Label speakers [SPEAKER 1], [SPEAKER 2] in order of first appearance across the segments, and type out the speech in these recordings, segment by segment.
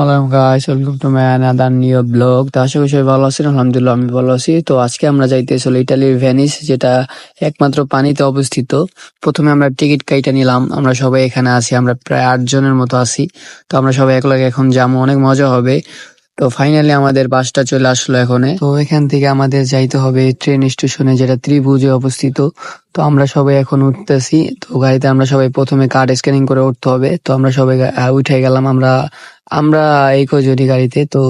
[SPEAKER 1] আলাইকুম guys, welcome to my another new blog. তো আশা করি সবাই ভালো আছেন। আলহামদুলিল্লাহ আমি ভালো আছি। তো আজকে আমরা যাইতেছি হলো ইটালির ভেনিস, যেটা একমাত্র পানিতে অবস্থিত। প্রথমে আমরা টিকিট কাইটা নিলাম, আমরা সবাই এখানে আছি, আমরা প্রায় 8 জনের মতো আছি। তো আমরা সবাই একলগে এখন যাবো, অনেক মজা হবে। তো ফাইনালি আমাদের বাসটা চলে আসলো এখানে। তো এখান থেকে আমাদের যাইতে হবে ট্রেন স্টেশনে, যেটা ত্রিভুজে অবস্থিত। তো আমরা সবাই এখন উঠতেছি। তো গাড়িতে আমরা সবাই প্রথমে কার্ড স্ক্যানিং করে উঠতে হবে। তো আমরা সবাই উঠে গেলাম। আমরা আমরা এই কজনই গাড়িতে। তো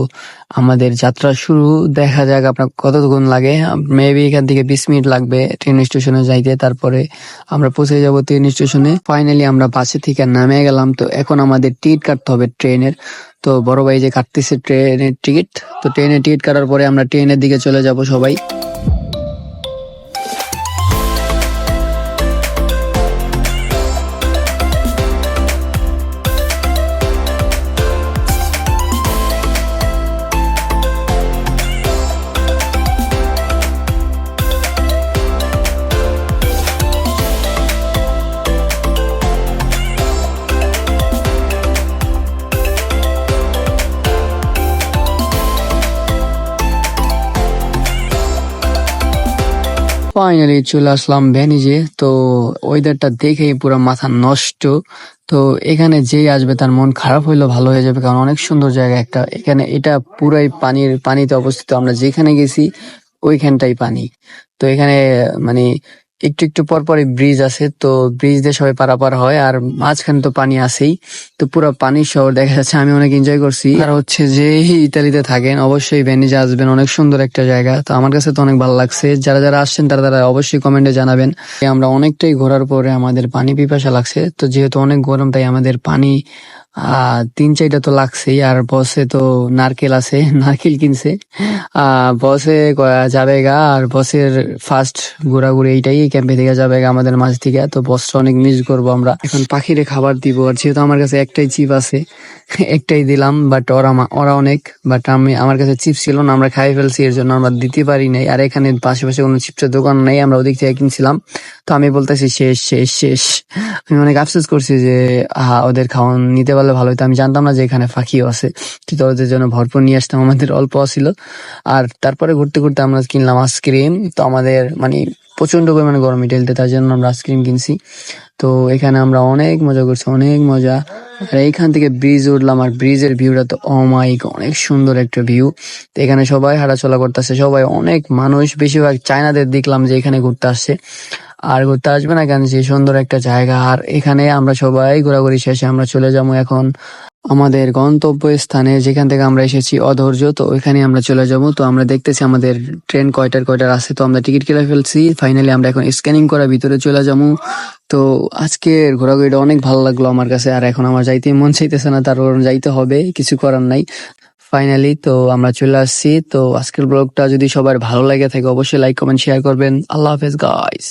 [SPEAKER 1] আমাদের যাত্রা শুরু, দেখা যাক আপনার কতক্ষণ লাগে। মেবি এখান থেকে 20 মিনিট লাগবে ট্রেন স্টেশনে যাইতে। তারপরে আমরা পৌঁছে যাব ট্রেন স্টেশনে। ফাইনালি আমরা বাসে থেকে নামে গেলাম। তো এখন আমাদের টিকিট কাটতে হবে ট্রেনের। তো বড় ভাই যে কাটতেছে ট্রেনের টিকিট। তো ট্রেনের টিকিট কাটার পরে আমরা ট্রেনের দিকে চলে যাব সবাই। ফাইনালি চলে আসলাম ভ্যানিজে। তো ওয়েদারটা দেখেই পুরো মাথা নষ্ট। তো এখানে যেই আসবে তার মন খারাপ হইলেও ভালো হয়ে যাবে, কারণ অনেক সুন্দর জায়গা একটা। এখানে এটা পুরাই পানিতে অবস্থিত। আমরা যেখানে গেছি ওইখানটাই পানি। তো এখানে মানে একটু একটু পর পরই ব্রিজ আছে। তো ব্রিজ দিয়ে সবাই পারাপার হয়, আর মাঝখানে তো পানি আছেই। তো পুরো পানির শহর দেখা যাচ্ছে। আমি অনেক এনজয় করছি। আর হচ্ছে যে ইতালিতে থাকেন অবশ্যই ভেনিসে আসবেন, অনেক সুন্দর একটা জায়গা। তো আমার কাছে তো অনেক ভালো লাগছে। যারা যারা আসছেন তারা তারা অবশ্যই কমেন্টে জানাবেন। আমরা অনেকটাই ঘোরার পরে আমাদের পানি পিপাসা লাগছে। তো যেহেতু অনেক গরম, তাই আমাদের পানি 3-4টা তো লাগছেই। আর বসে তো নারকেল আছে, নারকেল কিনছে। বসে যাবে গা, আর বসের ফার্স্ট ঘোরাঘুরি এইটাই, ক্যাম্পে থেকে যাবে গা আমাদের মাঝ থেকে। তো বসটা অনেক মিস করবো আমরা। এখন পাখিরে খাবার দিব, আর যেহেতু আমার কাছে একটাই চিপ আছে একটাই দিলাম। বাট ওরা অনেক, বাট আমার কাছে চিপস ছিল না, আমরা খাই ফেলছি, এর জন্য আমরা দিতে পারি নাই। আর এখানে পাশাপাশি কোনো চিপসের দোকান নেই, আমরা ওদিক থেকে কিনছিলাম। তো আমি বলতেছি শেষ শেষ শেষ। আমি অনেক আফসোস করছি যে ওদের খাওয়ান নিতে পারলে ভালো হতো। আমি জানতাম না যে এখানে পাখিও আছে, কিন্তু ওদের জন্য ভরপুর নিয়ে আসতাম, আমাদের অল্প ছিল। আর তারপরে ঘুরতে ঘুরতে আমরা কিনলাম আইসক্রিম। তো আমাদের মানে প্রচন্ড পরিমাণে গরম ইটালিতে, তার জন্য আমরা আইসক্রিম কিনছি। তো এখানে আমরা অনেক মজা করছি, অনেক মজা। আর এইখান থেকে ব্রিজ উঠলাম, আর ব্রিজের ভিউটা তো অনেক সুন্দর একটা ভিউ। তো এখানে সবাই হাঁটাচলা করতেছে, সবাই অনেক মানুষ, বেশিরভাগ চায়নাদের দেখলাম যে এখানে ঘুরতে আসছে। আর ঘুরতে আসবে না কেন, যে সুন্দর একটা জায়গা। আর এখানে আমরা সবাই ঘোরাঘুরি শেষে আমরা চলে যাবো এখন আমাদের গন্তব্য স্থানে, যেখান থেকে আমরা এসেছি অধৈর্য। তো ওইখানে আমরা চলে যাব। তো আমরা দেখতেছি আমাদের ট্রেন কয়টার আছে। তো আমরা টিকিট কেটে ফেলছি। ফাইনালি আমরা এখন স্ক্যানিং করার ভিতরে চলে যাবো। তো আজকের ঘোরাঘুরিটা অনেক ভালো লাগলো আমার কাছে। আর এখন আমার যাইতে মন চাইতেছে না, তারপর যাইতে হবে, কিছু করার নাই। ফাইনালি তো আমরা চলে আসছি। তো আজকের ব্লগটা যদি সবার ভালো লাগে থাকে অবশ্যই লাইক কমেন্ট শেয়ার করবেন। আল্লাহ হাফেজ গাইস।